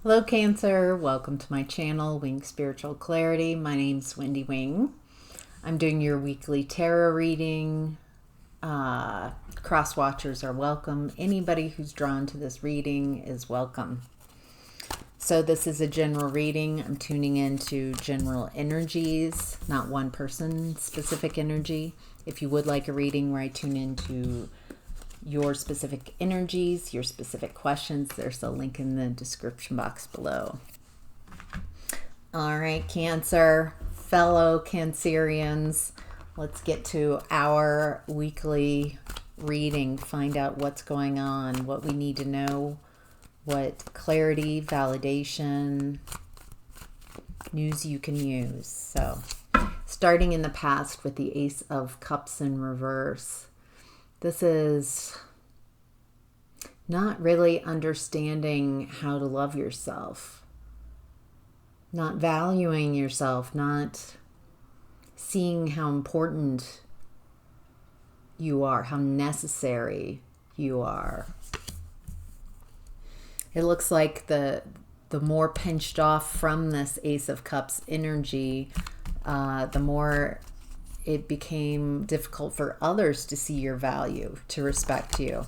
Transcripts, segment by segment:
Hello Cancer, welcome to my channel, Wing Spiritual Clarity. My name's Wendy Wing. I'm doing your weekly tarot reading. Cross watchers are welcome. Anybody who's drawn to this reading is welcome. So this is a general reading. I'm tuning into general energies, not one person specific energy. If you would like a reading where I tune into your specific energies, your specific questions, there's a link in the description box below. All right, Cancer, fellow Cancerians, let's get to our weekly reading, find out what's going on, what we need to know, what clarity, validation, news you can use. So, starting in the past with the Ace of Cups in reverse. This is not really understanding how to love yourself, not valuing yourself, not seeing how important you are, how necessary you are. It looks like the more pinched off from this Ace of Cups energy, the more it became difficult for others to see your value, to respect you.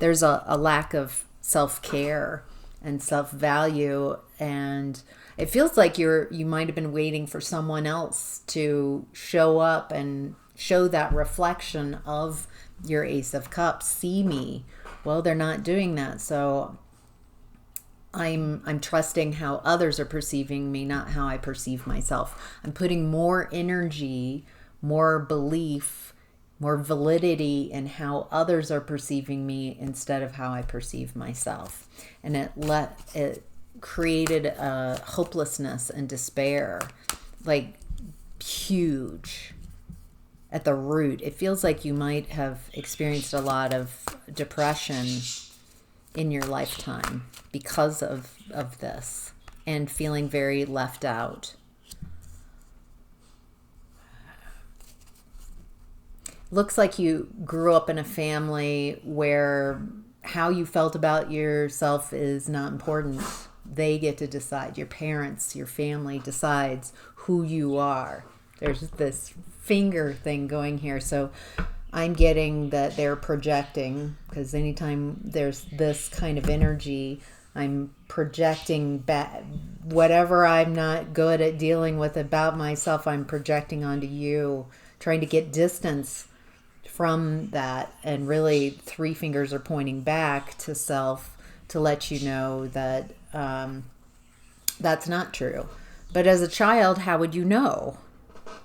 There's a lack of self-care and self-value, and it feels like you might have been waiting for someone else to show up and show that reflection of your Ace of Cups. See me. Well, they're not doing that, so I'm trusting how others are perceiving me, not how I perceive myself. I'm putting more energy, more belief, more validity in how others are perceiving me instead of how I perceive myself. And it created a hopelessness and despair, like huge at the root. It feels like you might have experienced a lot of depression in your lifetime because of this, and feeling very left out. Looks like you grew up in a family where how you felt about yourself is not important. They get to decide. Your parents, your family decides who you are. There's this finger thing going here. So I'm getting that they're projecting, because anytime there's this kind of energy, I'm projecting back whatever I'm not good at dealing with about myself. I'm projecting onto you, trying to get distance from that. And really, three fingers are pointing back to self to let you know that that's not true. But as a child, how would you know?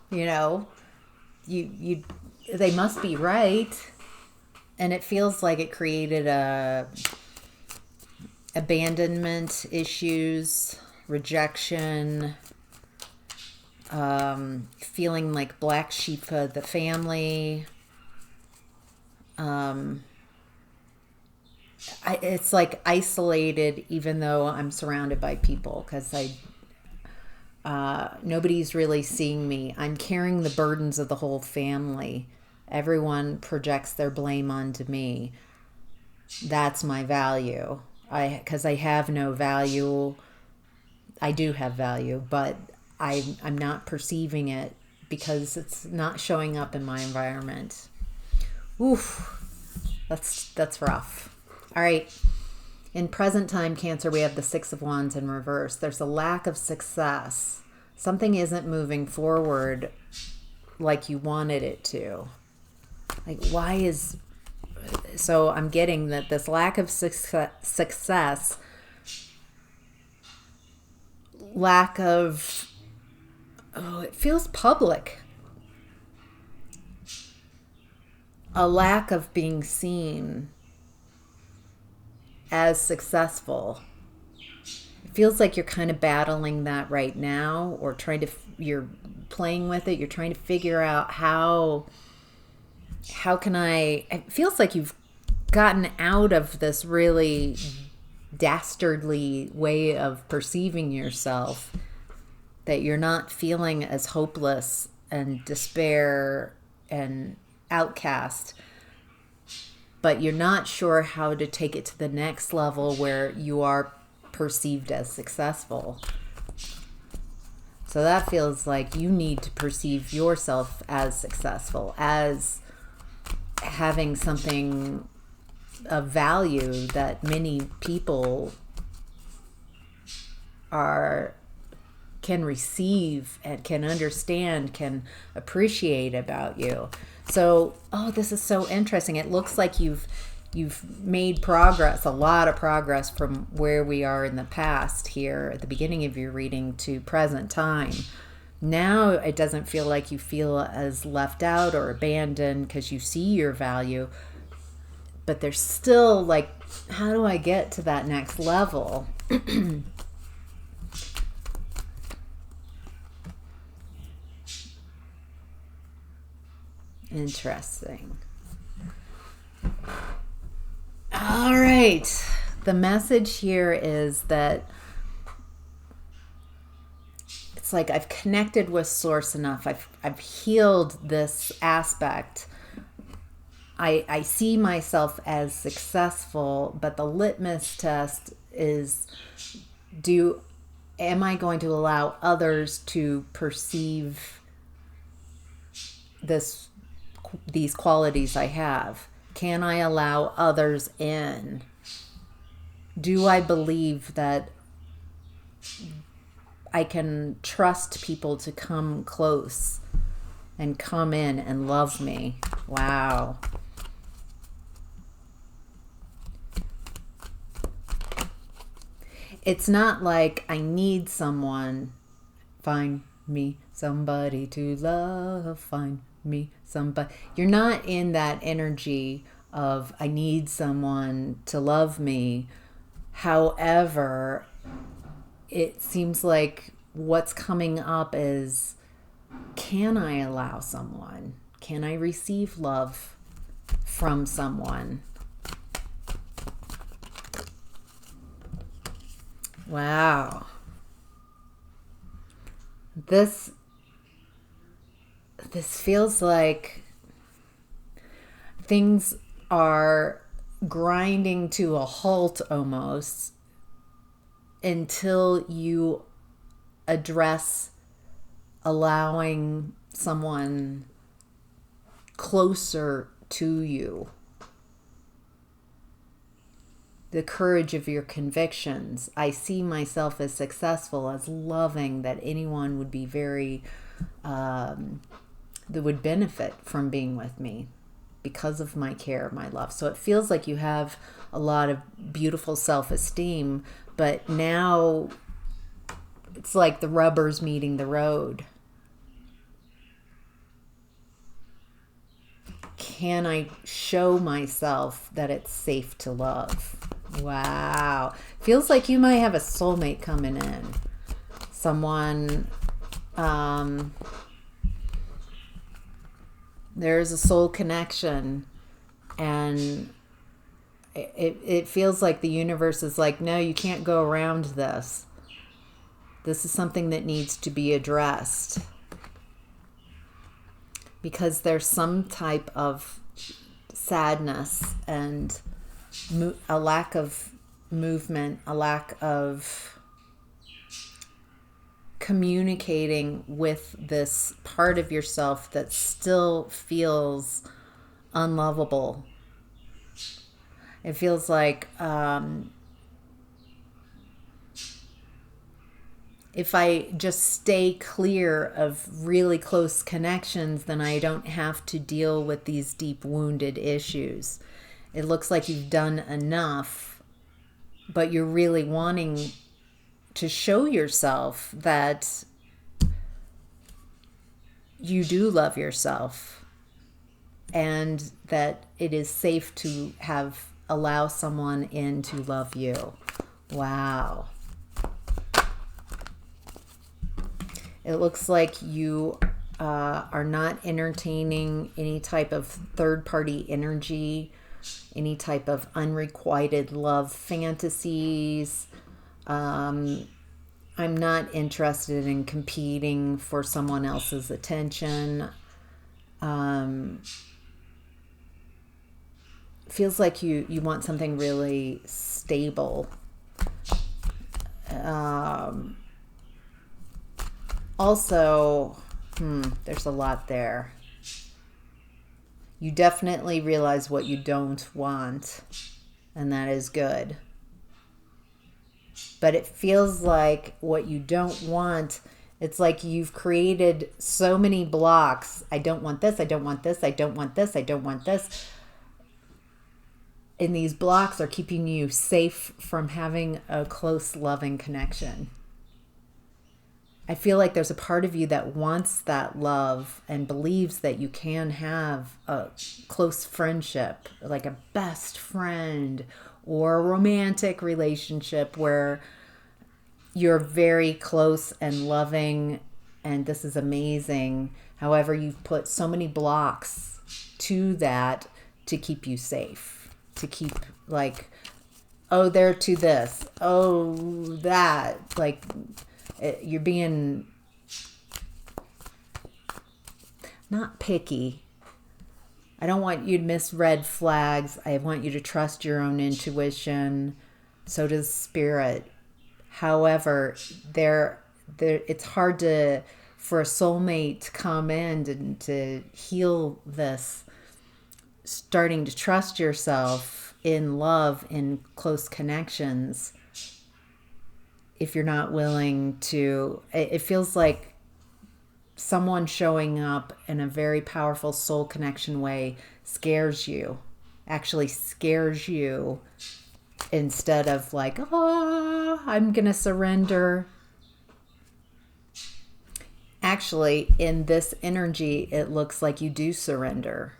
You know, they must be right. And it feels like it created abandonment issues, rejection, feeling like black sheep of the family. It's like isolated, even though I'm surrounded by people, because nobody's really seeing me. I'm carrying the burdens of the whole family. Everyone projects their blame onto me. That's my value. Because I have no value. I do have value, but I'm not perceiving it because it's not showing up in my environment. Oof, that's rough. All right. In present time, Cancer, we have the Six of Wands in reverse. There's a lack of success. Something isn't moving forward like you wanted it to. Like, why is... So I'm getting that this lack of success, lack of... Oh, it feels public. A lack of being seen as successful. It feels like you're kind of battling that right now, or you're playing with it. You're trying to figure out how can it feels like you've gotten out of this really dastardly way of perceiving yourself, that you're not feeling as hopeless and despair and outcast. but you're not sure how to take it to the next level where you are perceived as successful. So that feels like you need to perceive yourself as successful, as having something of value that many people can receive and can understand, can appreciate about you. So, this is so interesting. It looks like you've made progress, a lot of progress from where we are in the past here at the beginning of your reading to present time. Now it doesn't feel like you feel as left out or abandoned because you see your value, but there's still like, how do I get to that next level? Interesting. All right. The message here is that it's like I've connected with Source enough. I've healed this aspect. I see myself as successful, but the litmus test is, am I going to allow others to perceive these qualities I have? Can I allow others in? Do I believe that I can trust people to come close and come in and love me? Wow. It's not like I need someone. Find me somebody to love. Find me somebody. You're not in that energy of I need someone to love me. However, it seems like what's coming up is, can I allow someone? Can I receive love from someone? Wow. This feels like things are grinding to a halt almost until you address allowing someone closer to you. The courage of your convictions. I see myself as successful, as loving, that anyone would be very, that would benefit from being with me because of my care, my love. So it feels like you have a lot of beautiful self-esteem, but now it's like the rubber's meeting the road. Can I show myself that it's safe to love? Wow. Feels like you might have a soulmate coming in. Someone, there's a soul connection, and it feels like the universe is like, no, you can't go around this. This is something that needs to be addressed. Because there's some type of sadness and a lack of movement, a lack of communicating with this part of yourself that still feels unlovable. It feels like if I just stay clear of really close connections, then I don't have to deal with these deep wounded issues. It looks like you've done enough, but you're really wanting to show yourself that you do love yourself and that it is safe to allow someone in to love you. Wow. It looks like you are not entertaining any type of third-party energy, any type of unrequited love fantasies. I'm not interested in competing for someone else's attention. feels like you want something really stable. Also, there's a lot there. You definitely realize what you don't want, and that is good. But it feels like what you don't want, it's like you've created so many blocks. I don't want this, I don't want this, I don't want this, I don't want this. And these blocks are keeping you safe from having a close, loving connection. I feel like there's a part of you that wants that love and believes that you can have a close friendship, like a best friend or a romantic relationship where you're very close and loving, and this is amazing. However, you've put so many blocks to that to keep you safe, to keep like, oh, they're to this, oh, that, like, you're being not picky. I don't want you to miss red flags. I want you to trust your own intuition. So does spirit. However, it's hard for a soulmate to come in and to heal this. Starting to trust yourself in love, in close connections. If you're not willing to, it feels like someone showing up in a very powerful soul connection way actually scares you, instead of like, oh, I'm going to surrender. Actually, in this energy, it looks like you do surrender,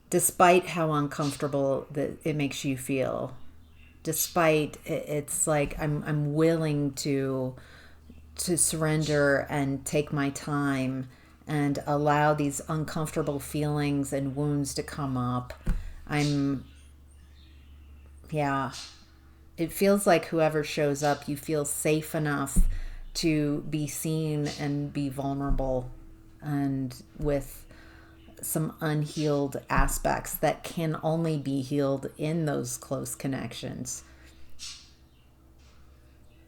despite how uncomfortable that it makes you feel. Despite it's like I'm willing to surrender and take my time and allow these uncomfortable feelings and wounds to come up. It feels like whoever shows up, you feel safe enough to be seen and be vulnerable, and with some unhealed aspects that can only be healed in those close connections.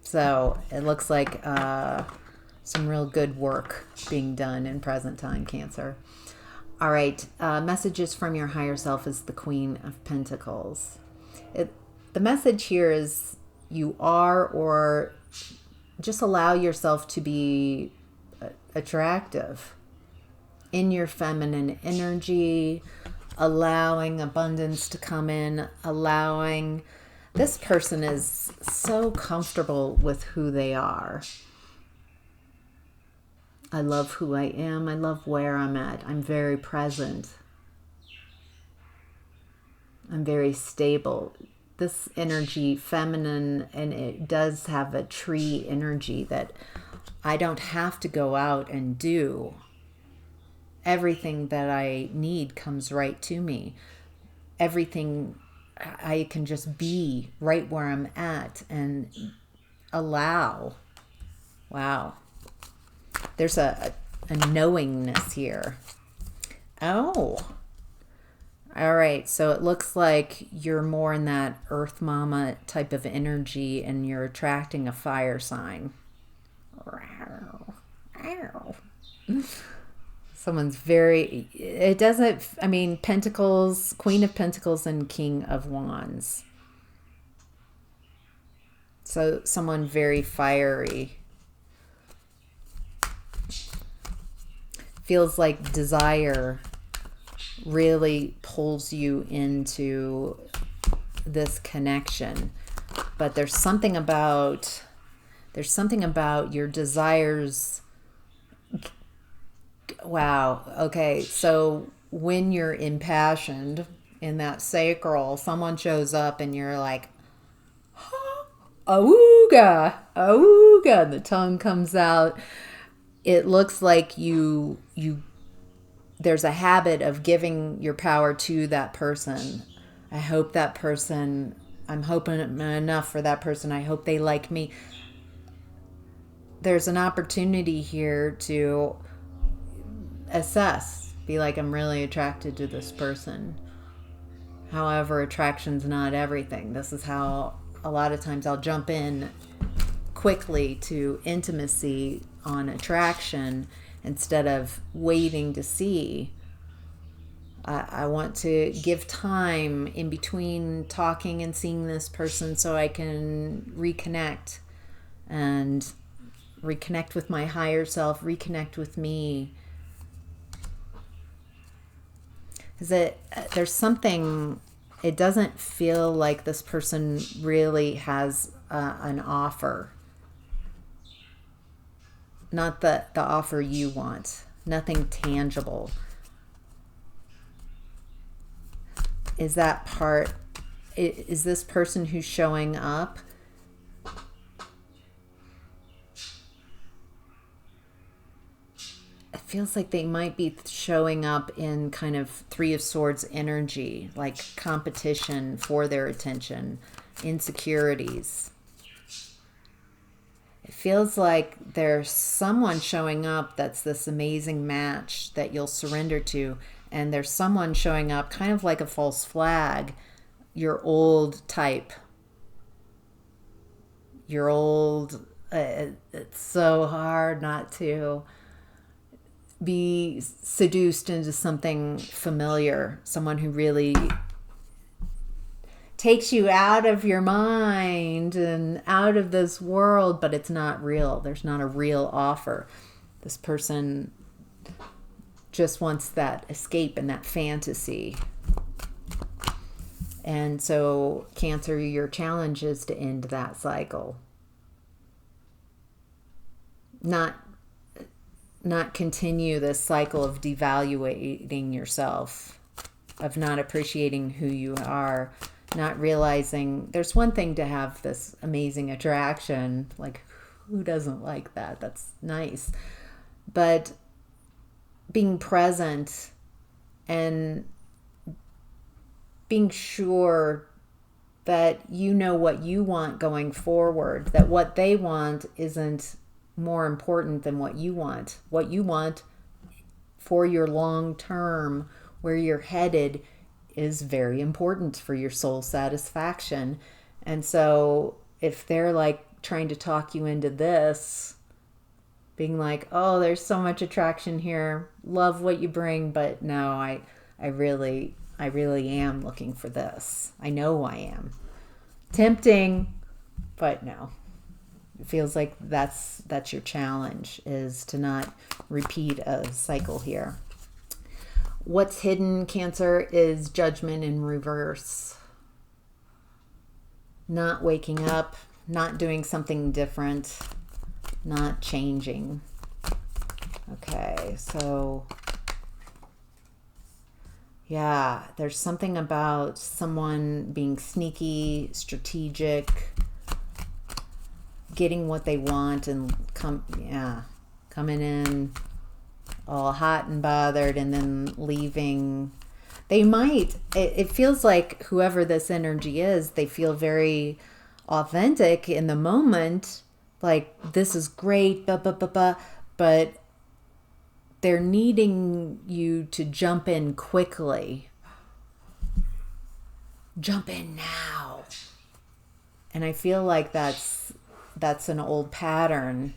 So it looks like some real good work being done in present time, Cancer. All right, messages from your higher self is the Queen of Pentacles. The message here is you are, or just allow yourself to be attractive in your feminine energy, allowing abundance to come in, allowing. This person is so comfortable with who they are. I love who I am. I love where I'm at. I'm very present. I'm very stable. This energy, feminine, and it does have a tree energy that I don't have to go out and do. Everything that I need comes right to me. Everything, I can just be right where I'm at and allow. Wow. There's a knowingness here. Oh. All right. So it looks like you're more in that Earth Mama type of energy, and you're attracting a fire sign. Someone's very, it doesn't, I mean, Pentacles, Queen of Pentacles and King of Wands. So someone very fiery. Feels like desire really pulls you into this connection. But there's something about your desires. Wow. Okay. So when you're impassioned in that sacral, someone shows up and you're like, auga, auga, and the tongue comes out. It looks like there's a habit of giving your power to that person. I'm hoping enough for that person. I hope they like me. There's an opportunity here to assess, be like, I'm really attracted to this person. However, attraction's not everything. This is how a lot of times I'll jump in quickly to intimacy on attraction instead of waiting to see. I want to give time in between talking and seeing this person so I can reconnect and reconnect with my higher self, reconnect with me. Because there's something, it doesn't feel like this person really has an offer. Not the offer you want. Nothing tangible. Is that part, is this person who's showing up it feels like they might be showing up in kind of Three of Swords energy, like competition for their attention, insecurities. It feels like there's someone showing up that's this amazing match that you'll surrender to, and there's someone showing up kind of like a false flag, your old type, your old, it's so hard not to be seduced into something familiar, someone who really takes you out of your mind and out of this world, but it's not real. There's not a real offer. This person just wants that escape and that fantasy. And so, Cancer, your challenge is to end that cycle. Not continue this cycle of devaluating yourself, of not appreciating who you are, not realizing there's one thing to have this amazing attraction. Like, who doesn't like that? That's nice. But being present and being sure that you know what you want going forward, that what they want isn't more important than what you want. What you want for your long term, where you're headed, is very important for your soul satisfaction. And so if they're like trying to talk you into this, being like, oh, there's so much attraction here, love what you bring, but no, I really am looking for this. I know I am. Tempting, but no. It feels like that's your challenge, is to not repeat a cycle here. What's hidden, Cancer, is judgment in reverse. Not waking up, not doing something different, not changing. Okay, so yeah, there's something about someone being sneaky, strategic, getting what they want and coming in all hot and bothered and then leaving. They might, it feels like whoever this energy is, they feel very authentic in the moment, like this is great, but they're needing you to jump in quickly. Jump in now. And I feel like that's an old pattern.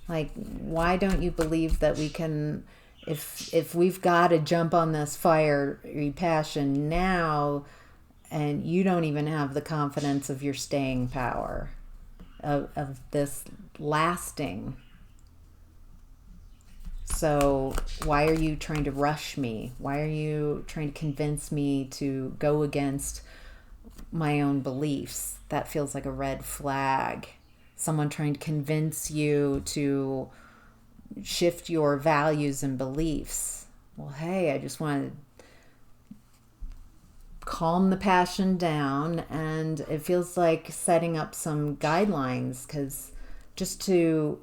Like, why don't you believe that we can, if we've got to jump on this fiery passion now, and you don't even have the confidence of your staying power, of this lasting. So why are you trying to rush me? Why are you trying to convince me to go against my own beliefs? That feels like a red flag. Someone trying to convince you to shift your values and beliefs. Well, hey, I just want to calm the passion down, and it feels like setting up some guidelines, because just to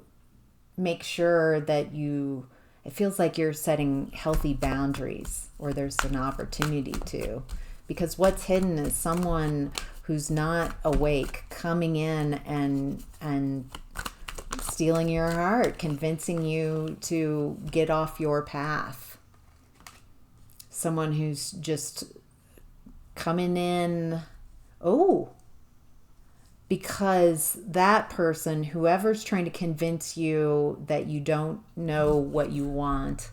make sure that it feels like you're setting healthy boundaries, or there's an opportunity to, because what's hidden is someone who's not awake coming in and stealing your heart, convincing you to get off your path. Someone who's just coming in. Oh, because that person, whoever's trying to convince you that you don't know what you want,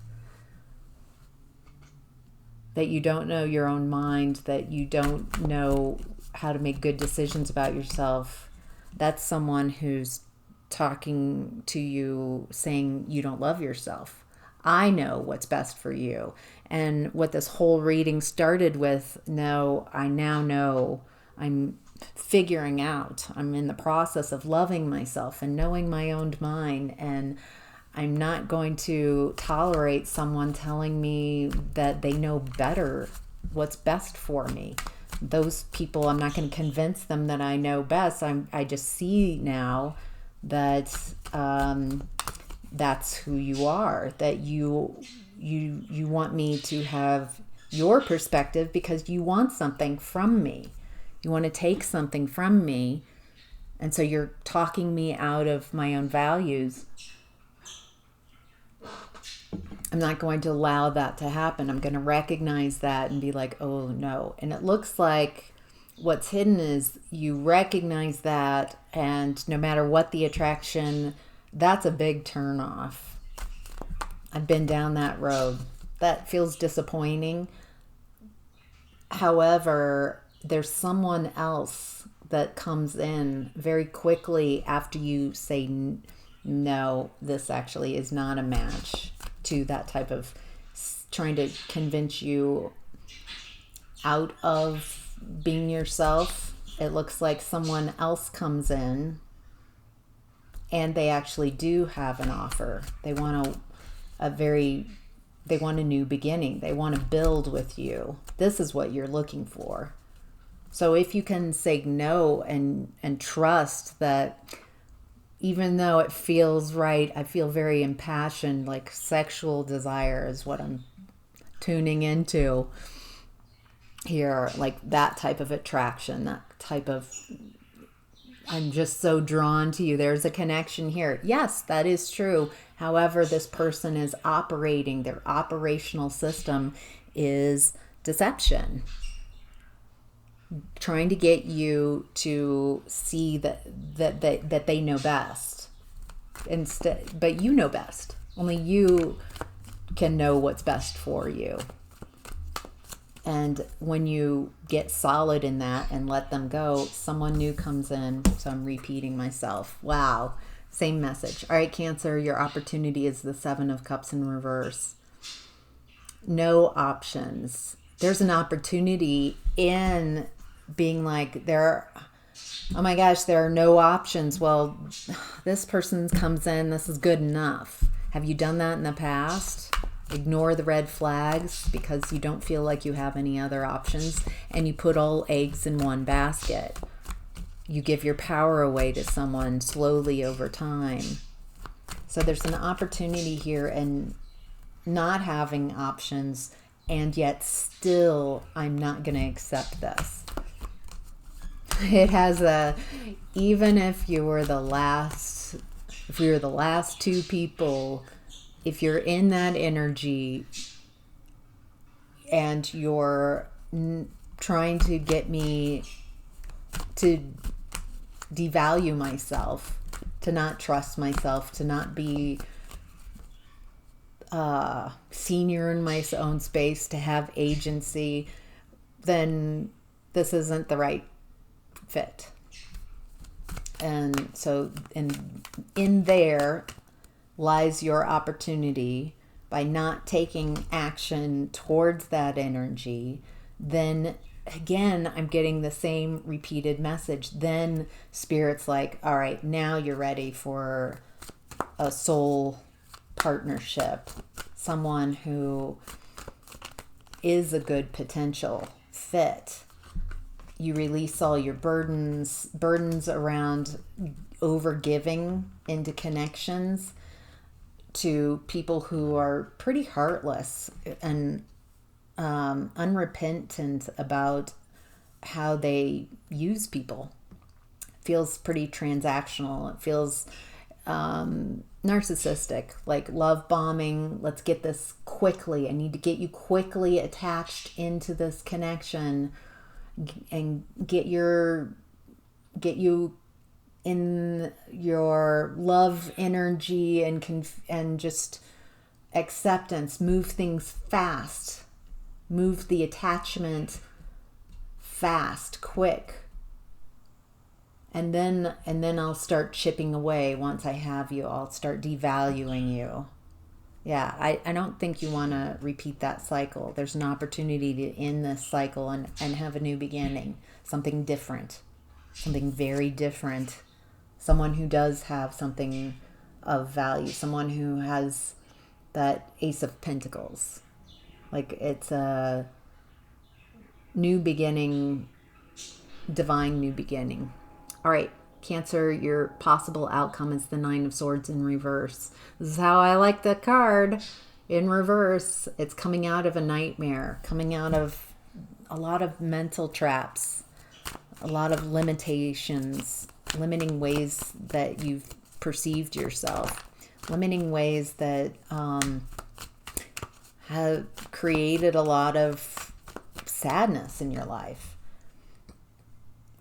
that you don't know your own mind, that you don't know how to make good decisions about yourself, that's someone who's talking to you saying you don't love yourself. I know what's best for you. And what this whole reading started with, no, I now know, I'm figuring out, I'm in the process of loving myself and knowing my own mind, and I'm not going to tolerate someone telling me that they know better what's best for me. Those people, I'm not going to convince them that I know best. I just see now that that's who you are, that you want me to have your perspective because you want something from me. You want to take something from me, and so you're talking me out of my own values. I'm not going to allow that to happen. I'm going to recognize that and be like, oh no. And it looks like what's hidden is you recognize that, and no matter what the attraction, that's a big turn off. I've been down that road. That feels disappointing. However, there's someone else that comes in very quickly after you say, no, this actually is not a match to that type of trying to convince you out of being yourself. It looks like someone else comes in and they actually do have an offer. They want they want a new beginning. They want to build with you. This is what you're looking for. So if you can say no and trust that, even though it feels right, I feel very impassioned, like sexual desire is what I'm tuning into here, like that type of attraction, that type of, I'm just so drawn to you. There's a connection here. Yes, that is true. However, this person is operating, their operational system is deception. Trying to get you to see that they know best. Instead, but you know best. Only you can know what's best for you. And when you get solid in that and let them go, someone new comes in. So I'm repeating myself. Wow. Same message. All right, Cancer, your opportunity is the 7 of Cups in reverse. No options. There's an opportunity in being like, oh my gosh, there are no options. Well, this person comes in, this is good enough. Have you done that in the past? Ignore the red flags because you don't feel like you have any other options, and you put all eggs in one basket. You give your power away to someone slowly over time. So there's an opportunity here, and not having options, and yet still, I'm not going to accept this. It has even if you were the last, if we were the last two people, if you're in that energy and you're trying to get me to devalue myself, to not trust myself, to not be senior in my own space, to have agency, then this isn't the right fit. And so in there lies your opportunity. By not taking action towards that energy, then again, I'm getting the same repeated message. Then Spirit's like, all right, now you're ready for a soul partnership, someone who is a good potential fit. You release all your burdens around overgiving into connections to people who are pretty heartless and unrepentant about how they use people. It feels pretty transactional. It feels narcissistic, like love bombing. Let's get this quickly. I need to get you quickly attached into this connection and get you in your love energy and just acceptance. Move things fast. Move the attachment fast, quick. And then I'll start chipping away. Once I have you, I'll start devaluing you. Yeah, I don't think you want to repeat that cycle. There's an opportunity to end this cycle and have a new beginning. Something different. Something very different. Someone who does have something of value. Someone who has that Ace of Pentacles. Like, it's a new beginning, divine new beginning. All right, Cancer, your possible outcome is the Nine of Swords in reverse. This is how I like the card in reverse. It's coming out of a nightmare, coming out of a lot of mental traps, a lot of limitations, limiting ways that you've perceived yourself, limiting ways that have created a lot of sadness in your life.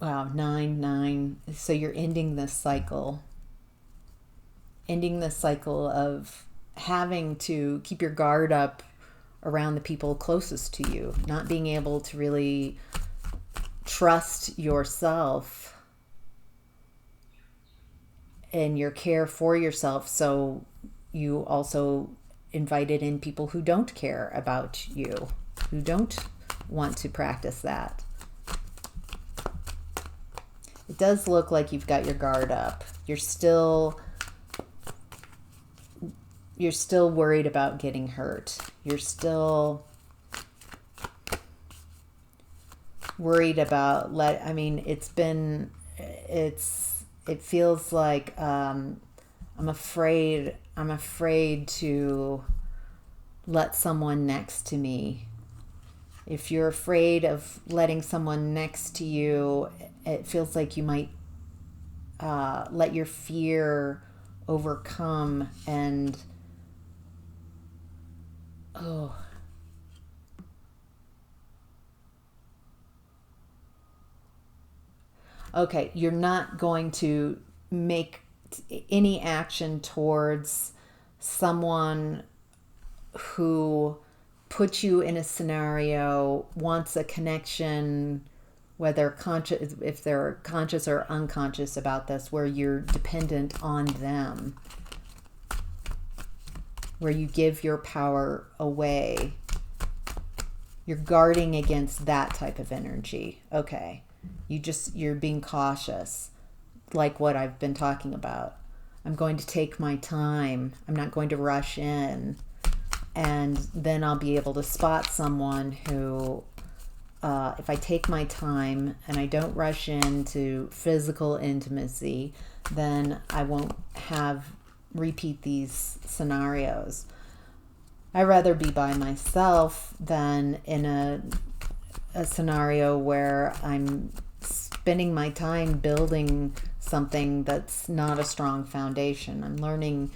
Wow, 9. So you're ending this cycle. Ending this cycle of having to keep your guard up around the people closest to you. Not being able to really trust yourself and your care for yourself. So you also invited in people who don't care about you, who don't want to practice that. It does look like you've got your guard up. You're still worried about getting hurt. You're still worried about it feels like I'm afraid to let someone next to me. If you're afraid of letting someone next to you, it feels like you might let your fear overcome and okay, you're not going to make any action towards someone who puts you in a scenario, wants a connection, whether conscious, if they're conscious or unconscious about this, where you're dependent on them, where you give your power away. You're guarding against that type of energy. Okay. You're being cautious, like what I've been talking about. I'm going to take my time. I'm not going to rush in. And then I'll be able to spot someone who, if I take my time and I don't rush into physical intimacy, then I won't repeat these scenarios. I'd rather be by myself than in a scenario where I'm spending my time building something that's not a strong foundation. I'm learning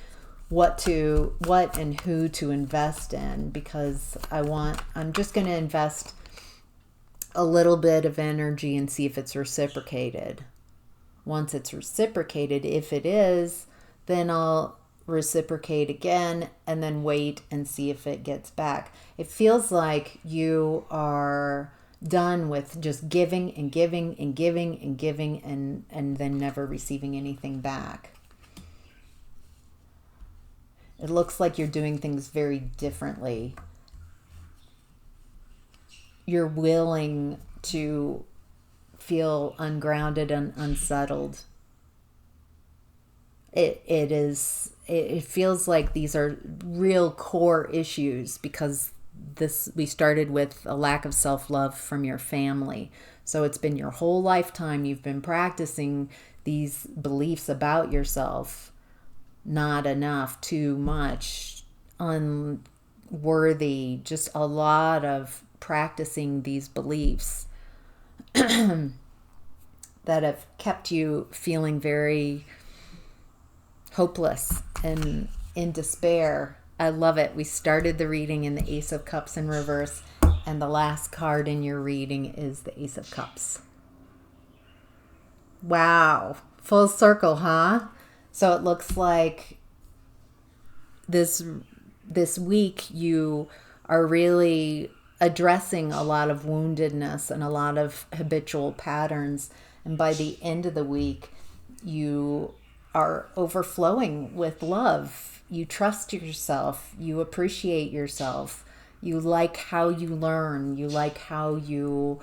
what and who to invest in, because I'm just going to invest a little bit of energy and see if it's reciprocated. Once it's reciprocated, if it is, then I'll reciprocate again and then wait and see if it gets back. It feels like you are done with just giving and giving and giving and giving and then never receiving anything back. It looks like you're doing things very differently. You're willing to feel ungrounded and unsettled. It feels like these are real core issues, because we started with a lack of self-love from your family. So it's been your whole lifetime you've been practicing these beliefs about yourself. Not enough, too much, unworthy, just a lot of practicing these beliefs that have kept you feeling very hopeless and in despair. I love it. We started the reading in the Ace of Cups in reverse, And the last card in your reading is the Ace of Cups. Wow. Full circle, huh? So it looks like this week you are really addressing a lot of woundedness and a lot of habitual patterns. And by the end of the week, you are overflowing with love. You trust yourself. You appreciate yourself. You like how you learn. You like how you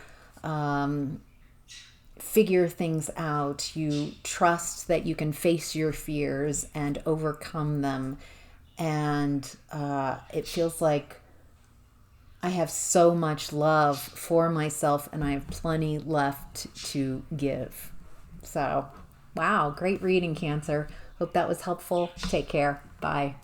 figure things out. You trust that you can face your fears and overcome them. And it feels like I have so much love for myself and I have plenty left to give. So, wow, great reading, Cancer. Hope that was helpful. Take care. Bye.